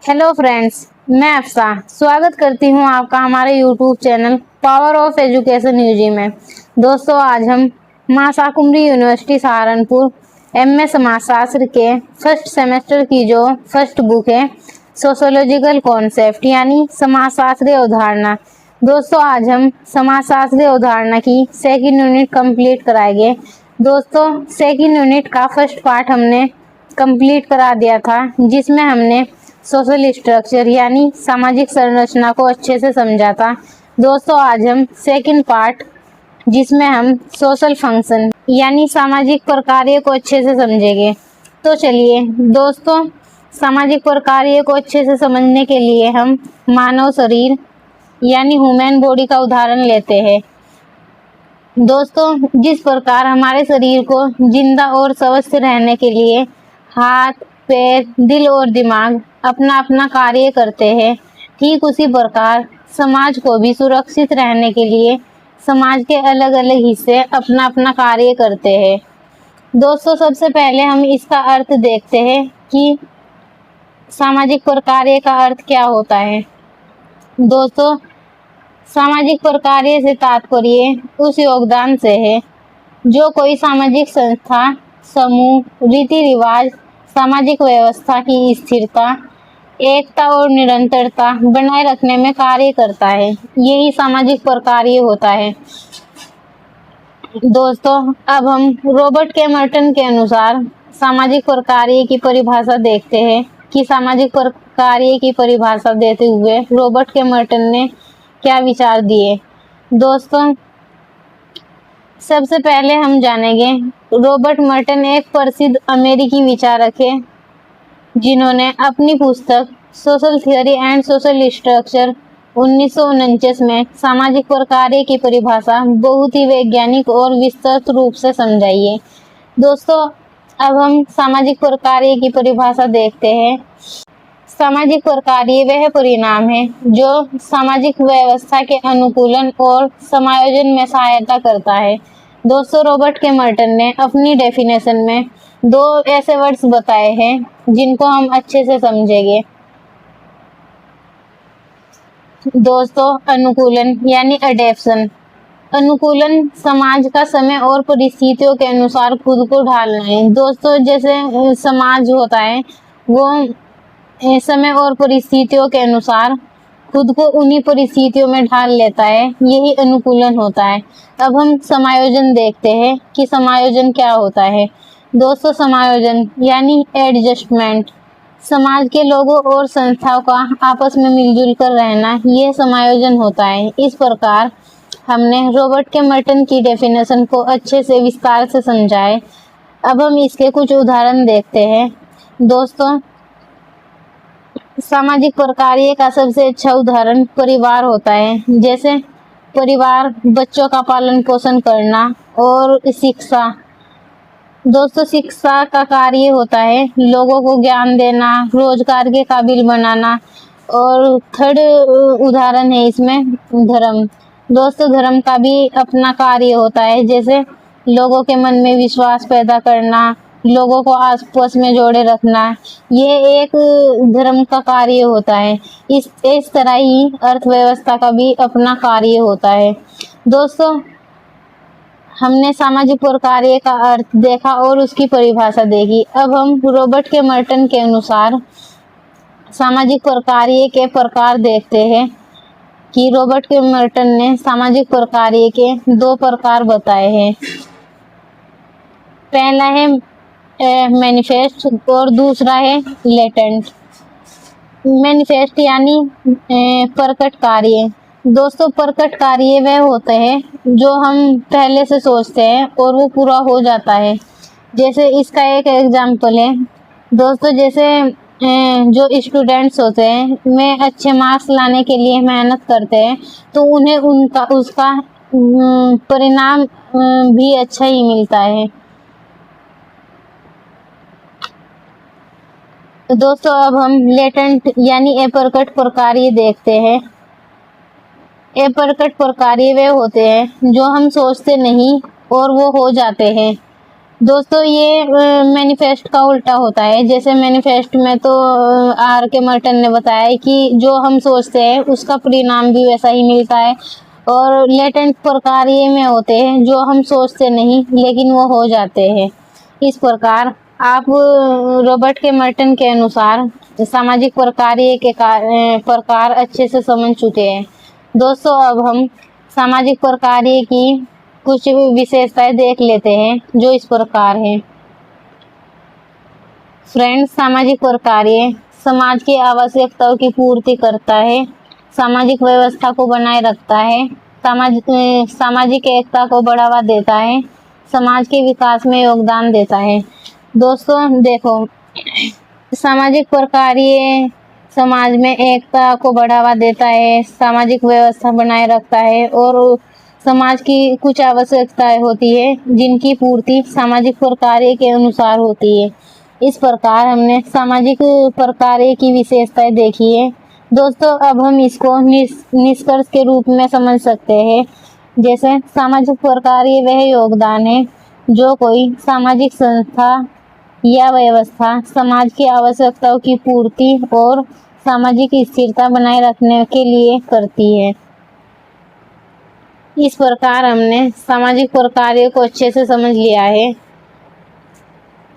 Hello friends, मैं अफसा स्वागत करती हूँ आपका हमारे YouTube channel Power of Education UG में। दोस्तों, आज हम मां शाकुंभरी यूनिवर्सिटी सहारनपुर एमए समाजशास्त्र के फर्स्ट सेमेस्टर की जो फर्स्ट बुक है सोशियोलॉजिकल कॉन्सेप्ट यानी समाजशास्त्रीय अवधारणा। दोस्तों, आज हम समाजशास्त्रीय अवधारणा की सेकंड यूनिट कंप्लीट कराएंगे। दोस्तों, सेकंड यूनिट का फर्स्ट पार्ट हमने कंप्लीट करा दिया था, जिसमें हमने सोशल स्ट्रक्चर यानी सामाजिक संरचना को अच्छे से समझा था। दोस्तों, आज हम सेकंड पार्ट जिसमें हम सोशल फंक्शन यानी सामाजिक प्रकार्य को अच्छे से समझेंगे। तो चलिए दोस्तों, सामाजिक प्रकार्य को अच्छे से समझने के लिए हम मानव शरीर यानी ह्यूमन बॉडी का उदाहरण लेते हैं। दोस्तों, जिस प्रकार हमारे शरीर को जिंदा और स्वस्थ रहने के लिए हाथ, पैर, दिल और दिमाग अपना अपना कार्य करते हैं, ठीक उसी प्रकार समाज को भी सुरक्षित रहने के लिए समाज के अलग अलग हिस्से अपना अपना कार्य करते हैं। दोस्तों, सबसे पहले हम इसका अर्थ देखते हैं कि सामाजिक प्रकार्य का अर्थ क्या होता है। दोस्तों, सामाजिक प्रकार्य से तात्पर्य उस योगदान से है जो कोई सामाजिक संस्था, समूह, रीति रिवाज सामाजिक व्यवस्था की स्थिरता, एकता और निरंतरता बनाए रखने में कार्य करता है। यही सामाजिक प्रकार्य होता है। दोस्तों, अब हम रॉबर्ट के मर्टन के अनुसार सामाजिक प्रकार्य की परिभाषा देखते हैं कि सामाजिक प्रकार्य की परिभाषा देते हुए रॉबर्ट के मर्टन ने क्या विचार दिए। दोस्तों, सबसे पहले हम जानेंगे रॉबर्ट मर्टन एक प्रसिद्ध अमेरिकी विचारक है, जिन्होंने अपनी पुस्तक social theory and social structure 1949 में सामाजिक प्रकार्य की परिभाषा बहुत ही वैज्ञानिक और विस्तृत रूप से समझाई है। दोस्तों, अब हम सामाजिक प्रकार्य की परिभाषा देखते हैं। सामाजिक प्रकार्य वह परिणाम है जो सामाजिक व्यवस्था के अनुकूलन और समायोजन में सहायता करता है। दोस्तों, रॉबर्ट के मर्टन ने अपनी डेफिनेशन में दो ऐसे वर्ड्स बताए हैं जिनको हम अच्छे से समझेंगे। दोस्तों, अनुकूलन यानी अडेप्शन। अनुकूलन समाज का समय और परिस्थितियों के अनुसार खुद को ढालना है। दोस्तों, जैसे समाज होता है वो समय और परिस्थितियों के अनुसार खुद को उन्हीं परिस्थितियों में ढाल लेता है, यही अनुकूलन होता है। अब हम समायोजन देखते हैं कि समायोजन क्या होता है। दोस्तों, समायोजन यानी एडजस्टमेंट, समाज के लोगों और संस्थाओं का आपस में मिलजुल कर रहना, यह समायोजन होता है। इस प्रकार हमने रॉबर्ट के मर्टन की डेफिनेशन को अच्छे से विस्तार से समझा है। अब हम इसके कुछ उदाहरण देखते हैं। दोस्तों, सामाजिक प्रकार्य का सबसे अच्छा उदाहरण परिवार होता है। जैसे परिवार बच्चों का पालन पोषण करना और शिक्षा। दोस्तों, शिक्षा का कार्य होता है लोगों को ज्ञान देना, रोजगार के काबिल बनाना। और थर्ड उदाहरण है इसमें धर्म। दोस्तों, धर्म का भी अपना कार्य होता है, जैसे लोगों के मन में विश्वास पैदा करना, लोगों को आपस में जोड़े रखना, ये एक धर्म का कार्य होता है। इस तरह ही अर्थव्यवस्था का भी अपना कार्य होता है। दोस्तों, हमने सामाजिक प्रकार्य का अर्थ देखा और उसकी परिभाषा देखी। अब हम रॉबर्ट के मर्टन के अनुसार सामाजिक प्रकार्य के प्रकार देखते हैं कि रॉबर्ट के मर्टन ने सामाजिक प्रकार्य के दो प्रकार बताए हैं। पहला है मैनिफेस्ट और दूसरा है लेटेंट। मैनिफेस्ट यानी प्रकट कार्य। दोस्तों, प्रकट कार्य वह होते हैं जो हम पहले से सोचते हैं और वो पूरा हो जाता है। जैसे इसका एक एग्जाम्पल है। दोस्तों, जैसे जो स्टूडेंट्स होते हैं वे अच्छे मार्क्स लाने के लिए मेहनत करते हैं, तो उन्हें उसका परिणाम भी अच्छा ही मिलता है। दोस्तों, अब हम लेटेंट यानी अप्रकट प्रकार्य देखते हैं। अप्रकट प्रकार्य वे होते हैं जो हम सोचते नहीं और वो हो जाते हैं। दोस्तों ये मैनिफेस्ट का उल्टा होता है। जैसे मैनिफेस्ट में तो आर के मर्टन ने बताया है कि जो हम सोचते हैं उसका परिणाम भी वैसा ही मिलता है, और लेटेंट प्रकार ये में होते हैं जो हम सोचते नहीं लेकिन वो हो जाते हैं। इस प्रकार आप रॉबर्ट के मर्टन के अनुसार सामाजिक प्रकार्य के प्रकार अच्छे से समझ चुके हैं। दोस्तों अब हम सामाजिक प्रकार्य की कुछ विशेषताएं देख लेते हैं जो इस प्रकार हैं। फ्रेंड्स, सामाजिक प्रकार्य समाज की आवश्यकताओं की पूर्ति करता है, सामाजिक व्यवस्था को बनाए रखता है, सामाजिक एकता को बढ़ावा देता है, समाज के विकास में योगदान देता है। दोस्तों देखो, सामाजिक प्रकार्य समाज में एकता को बढ़ावा देता है, सामाजिक व्यवस्था बनाए रखता है और समाज की कुछ आवश्यकताएं होती है जिनकी पूर्ति सामाजिक प्रकार्य के अनुसार होती है। इस प्रकार हमने सामाजिक प्रकार्य की विशेषताएं देखी है। दोस्तों अब हम इसको निष्कर्ष के रूप में समझ सकते हैं। जैसे सामाजिक प्रकार्य वह योगदान है जो कोई सामाजिक संस्था या व्यवस्था समाज की आवश्यकताओं की पूर्ति और सामाजिक स्थिरता बनाए रखने के लिए करती है। इस प्रकार हमने सामाजिक प्रकार्य को अच्छे से समझ लिया है।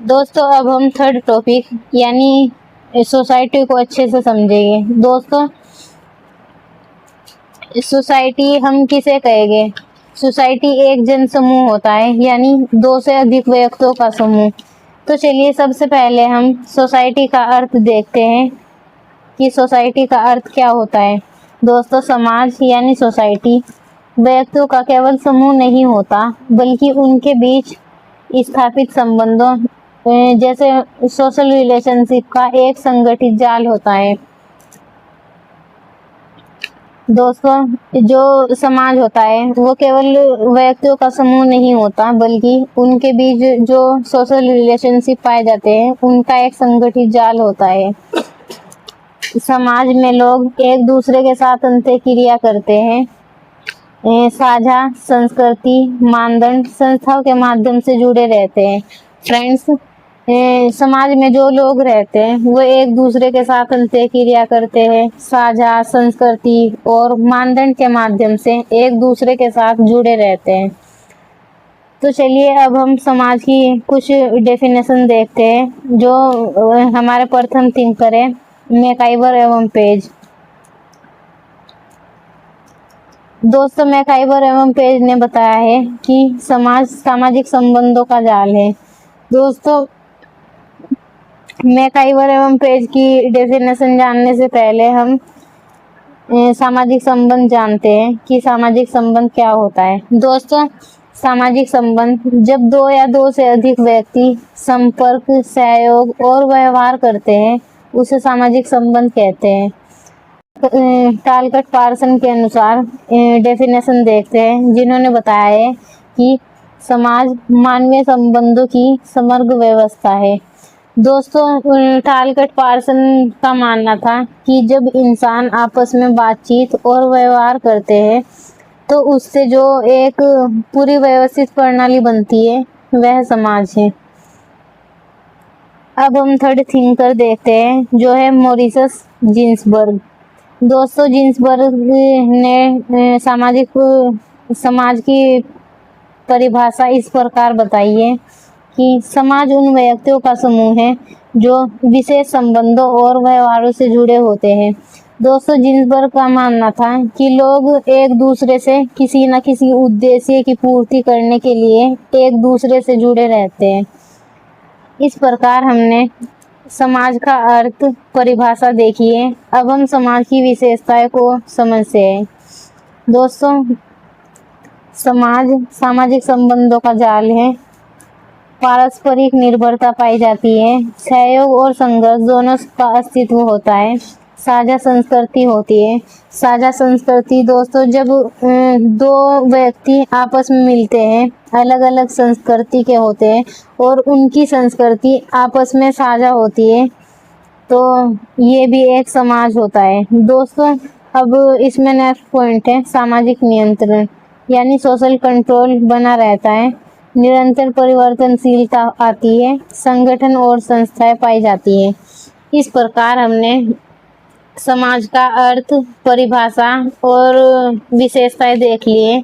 दोस्तों अब हम थर्ड टॉपिक यानी सोसाइटी को अच्छे से समझेंगे। दोस्तों सोसाइटी हम किसे कहेंगे? सोसाइटी एक जन समूह होता है, यानी दो से अधिक व्यक्तियों का समूह। तो चलिए सबसे पहले हम सोसाइटी का अर्थ देखते हैं कि सोसाइटी का अर्थ क्या होता है। दोस्तों समाज यानी सोसाइटी व्यक्तियों का केवल समूह नहीं होता बल्कि उनके बीच स्थापित संबंधों जैसे सोशल रिलेशनशिप का एक संगठित जाल होता है। दोस्तों जो समाज होता है वो केवल व्यक्तियों का समूह नहीं होता बल्कि उनके बीच जो सोशल रिलेशनशिप पाए जाते हैं उनका एक संगठित जाल होता है। समाज में लोग एक दूसरे के साथ अंतःक्रिया करते हैं, साझा संस्कृति मानदंड संस्थाओं के माध्यम से जुड़े रहते हैं। फ्रेंड्स, समाज में जो लोग रहते हैं वो एक दूसरे के साथ अंतःक्रिया करते हैं, साझा संस्कृति और मानदंड के माध्यम से एक दूसरे के साथ जुड़े रहते हैं। तो चलिए अब हम समाज की कुछ डेफिनेशन देखते हैं जो हमारे प्रथम थिंकर है मैकआइवर एवं पेज। दोस्तों मैकआइवर एवं पेज ने बताया है कि समाज सामाजिक संबंधों का जाल है। दोस्तों मैकआइवर एवं पेज की डेफिनेशन जानने से पहले हम सामाजिक संबंध जानते हैं कि सामाजिक संबंध क्या होता है। दोस्तों सामाजिक संबंध जब दो या दो से अधिक व्यक्ति संपर्क सहयोग और व्यवहार करते हैं उसे सामाजिक संबंध कहते हैं। टालकट पार्सन के अनुसार डेफिनेशन देखते हैं जिन्होंने बताया है कि समाज मानवीय संबंधों की समग्र व्यवस्था है। दोस्तों टालकट पार्सन का मानना था कि जब इंसान आपस में बातचीत और व्यवहार करते हैं तो उससे जो एक पूरी व्यवस्थित प्रणाली बनती है वह समाज है। अब हम थर्ड थिंकर देखते हैं जो है मॉरिस जिन्सबर्ग। दोस्तों जिन्सबर्ग ने समाज की परिभाषा इस प्रकार बताई है कि समाज उन व्यक्तियों का समूह है जो विशेष संबंधों और व्यवहारों से जुड़े होते हैं। दोस्तों जिन्सबर्ग का मानना था कि लोग एक दूसरे से किसी न किसी उद्देश्य की पूर्ति करने के लिए एक दूसरे से जुड़े रहते हैं। इस प्रकार हमने समाज का अर्थ परिभाषा देखी है। अब हम समाज की विशेषताएं को समझते हैं। दोस्तों समाज सामाजिक संबंधों का जाल है, पारस्परिक निर्भरता पाई जाती है, सहयोग और संघर्ष दोनों का अस्तित्व होता है, साझा संस्कृति होती है। साझा संस्कृति दोस्तों जब दो व्यक्ति आपस में मिलते हैं अलग अलग संस्कृति के होते हैं और उनकी संस्कृति आपस में साझा होती है तो ये भी एक समाज होता है। दोस्तों अब इसमें नेक्स्ट पॉइंट है सामाजिक नियंत्रण यानी सोशल कंट्रोल बना रहता है। निरंतर परिवर्तनशीलता आती है, संगठन और संस्थाएं पाई जाती है। इस प्रकार हमने समाज का अर्थ, परिभाषा और विशेषताएं देख लिए।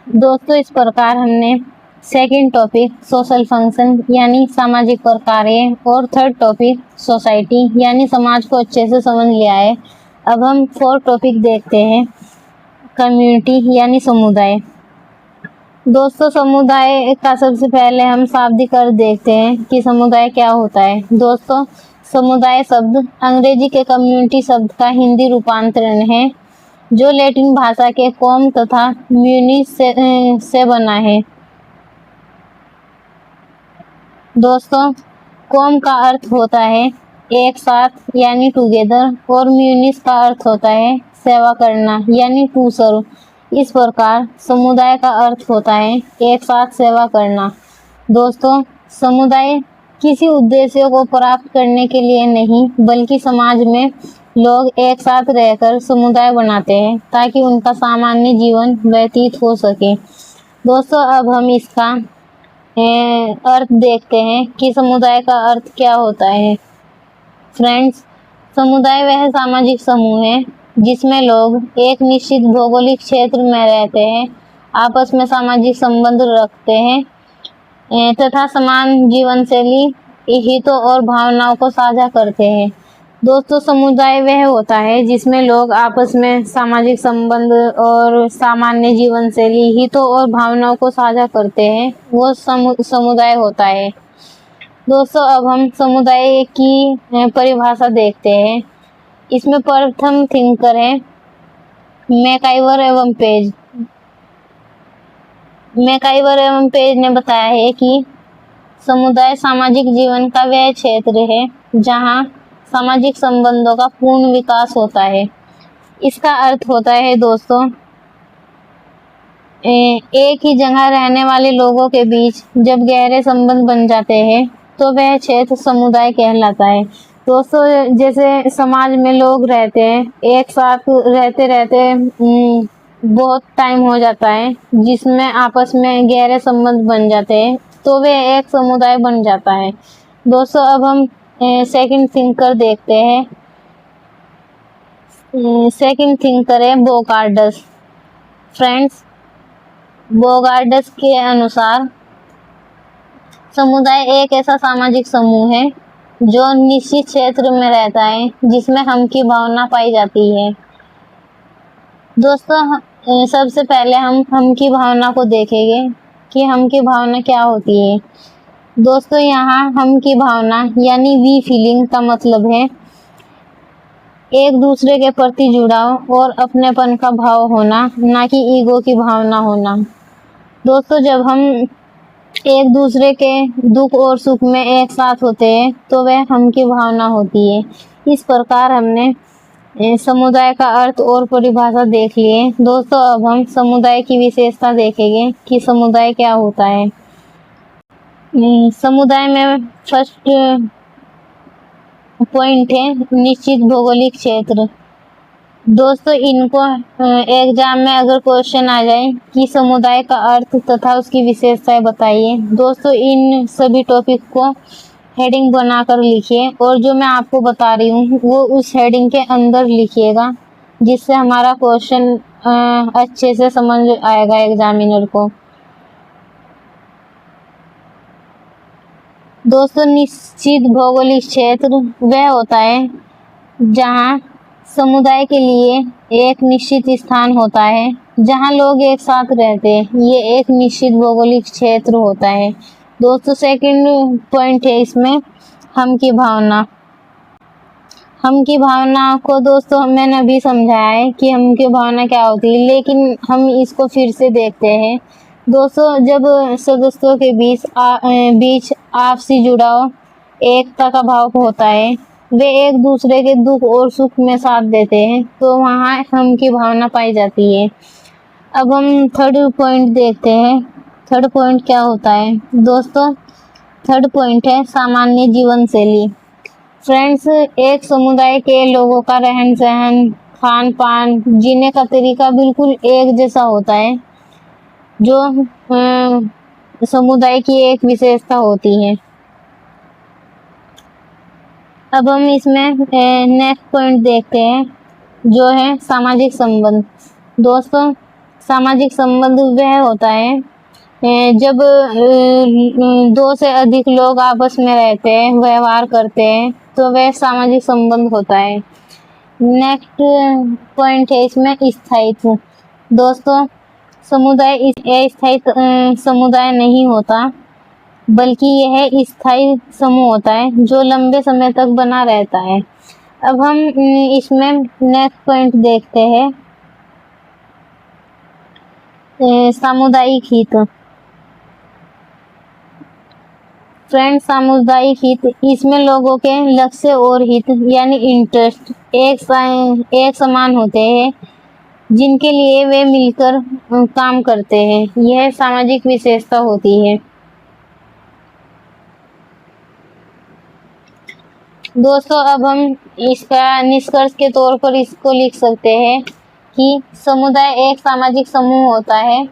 दोस्तों, इस प्रकार हमने सेकंड टॉपिक सोशल फंक्शन यानी सामाजिक प्रकार्य और थर्ड टॉपिक सोसाइटी यानी समाज को अच्छे से समझ लिया है। अब हम फोर्थ टॉपिक देखते हैं, कम्युनिटी यानी समुदाय। दोस्तों, समुदाय का सबसे पहले हम शाब्दिक अर्थ देखते हैं कि समुदाय क्या होता है। दोस्तों, समुदाय शब्द अंग्रेजी के कम्युनिटी शब्द का हिंदी रूपांतरण है, जो लैटिन भाषा के कॉम तथा म्यूनिस से बना है। दोस्तों, कॉम का अर्थ होता है एक साथ यानी टुगेदर और म्यूनिस का अर्थ होता है सेवा करना यानी टू सर्व। इस प्रकार समुदाय का अर्थ होता है एक साथ सेवा करना। दोस्तों, समुदाय किसी उद्देश्य को प्राप्त करने के लिए नहीं, बल्कि समाज में लोग एक साथ रहकर समुदाय बनाते हैं ताकि उनका सामान्य जीवन व्यतीत हो सके। दोस्तों, अब हम इसका अर्थ देखते हैं कि समुदाय का अर्थ क्या होता है। फ्रेंड्स, समुदाय वह सामाजिक समूह है जिसमें लोग एक निश्चित भौगोलिक क्षेत्र में रहते हैं, आपस में सामाजिक संबंध रखते हैं तथा समान जीवन शैली, हितों और भावनाओं को साझा करते हैं। दोस्तों, समुदाय वह होता है जिसमें लोग आपस में सामाजिक संबंध और सामान्य जीवन शैली, हितों और भावनाओं को साझा करते हैं, वो समुदाय होता है। दोस्तों, अब हम समुदाय की परिभाषा देखते हैं। इसमें प्रथम थिंकर है मैकआइवर एवं पेज। मैकआइवर एवं पेज ने बताया है कि समुदाय सामाजिक जीवन का वह क्षेत्र है जहाँ सामाजिक संबंधों का पूर्ण विकास होता है। इसका अर्थ होता है दोस्तों, एक ही जगह रहने वाले लोगों के बीच जब गहरे संबंध बन जाते हैं तो वह क्षेत्र समुदाय कहलाता है। दोस्तों, जैसे समाज में लोग रहते हैं, एक साथ रहते रहते बहुत टाइम हो जाता है, जिसमें आपस में गहरे संबंध बन जाते हैं, तो वे एक समुदाय बन जाता है। दोस्तों, अब हम सेकंड थिंकर देखते हैं। सेकंड थिंकर है बोगार्डस। फ्रेंड्स, बोगार्डस के अनुसार समुदाय एक ऐसा सामाजिक समूह है जो निश्चित क्षेत्र में रहता है, जिसमें हम की भावना पाई जाती है। दोस्तों, सबसे पहले हम की भावना को देखेंगे कि हम की भावना क्या होती है। दोस्तों, यहाँ हम की भावना यानी वी फीलिंग का मतलब है एक दूसरे के प्रति जुड़ाव और अपनेपन का भाव होना, ना कि ईगो की भावना होना। दोस्तों, जब हम एक दूसरे के दुख और सुख में एक साथ होते हैं तो वह हम की भावना होती है। इस प्रकार हमने समुदाय का अर्थ और परिभाषा देख लिए। दोस्तों, अब हम समुदाय की विशेषता देखेंगे कि समुदाय क्या होता है। समुदाय में फर्स्ट पॉइंट है निश्चित भौगोलिक क्षेत्र। दोस्तों, इनको एग्जाम में अगर क्वेश्चन आ जाए कि समुदाय का अर्थ तथा उसकी विशेषताएं बताइए, दोस्तों इन सभी टॉपिक को हेडिंग बनाकर लिखिए और जो मैं आपको बता रही हूँ वो उस हेडिंग के अंदर लिखिएगा, जिससे हमारा क्वेश्चन अच्छे से समझ आएगा एग्जामिनर को। दोस्तों, निश्चित भौगोलिक क्षेत्र वह होता है जहाँ समुदाय के लिए एक निश्चित स्थान होता है जहाँ लोग एक साथ रहते हैं, ये एक निश्चित भौगोलिक क्षेत्र होता है। दोस्तों, सेकंड पॉइंट है इसमें हम की भावना। हम की भावना को दोस्तों मैंने अभी समझाया है कि हम की भावना क्या होती है, लेकिन हम इसको फिर से देखते हैं। दोस्तों, जब सदस्यों के बीच आपसी जुड़ाव, एकता का भाव होता है, वे एक दूसरे के दुख और सुख में साथ देते हैं, तो वहाँ हम की भावना पाई जाती है। अब हम थर्ड पॉइंट देखते हैं। थर्ड पॉइंट क्या होता है दोस्तों? थर्ड पॉइंट है सामान्य जीवन शैली। फ्रेंड्स, एक समुदाय के लोगों का रहन सहन, खान पान, जीने का तरीका बिल्कुल एक जैसा होता है, जो समुदाय की एक विशेषता होती है। अब हम इसमें नेक्स्ट पॉइंट देखते हैं, जो है सामाजिक संबंध। दोस्तों, सामाजिक संबंध वह होता है जब दो से अधिक लोग आपस में रहते हैं, व्यवहार करते हैं, तो वह सामाजिक संबंध होता है। नेक्स्ट पॉइंट है इसमें स्थायित्व। दोस्तों, समुदाय अस्थायी समुदाय नहीं होता, बल्कि यह स्थायी समूह होता है जो लंबे समय तक बना रहता है। अब हम इसमें नेक्स्ट पॉइंट देखते हैं, सामुदायिक हित। फ्रेंड, सामुदायिक हित, इसमें लोगों के लक्ष्य और हित यानी इंटरेस्ट एक समान होते हैं, जिनके लिए वे मिलकर काम करते हैं। यह सामाजिक विशेषता होती है। दोस्तों, अब हम इसका निष्कर्ष के तौर पर इसको लिख सकते हैं कि समुदाय एक सामाजिक समूह होता है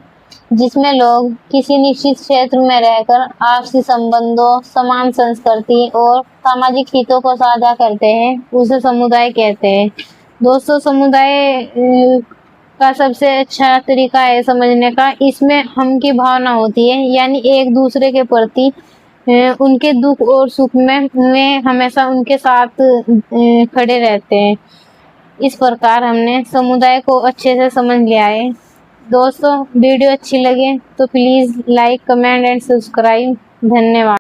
जिसमें लोग किसी निश्चित क्षेत्र में रहकर आपसी संबंधों, समान संस्कृति और सामाजिक हितों को साझा करते हैं, उसे समुदाय कहते हैं। दोस्तों, समुदाय का सबसे अच्छा तरीका है समझने का, इसमें हम की भावना होती है, यानी एक दूसरे के प्रति उनके दुख और सुख में हमेशा उनके साथ खड़े रहते हैं। इस प्रकार हमने समुदाय को अच्छे से समझ लिया है। दोस्तों, वीडियो अच्छी लगे तो please like, comment and subscribe. धन्यवाद।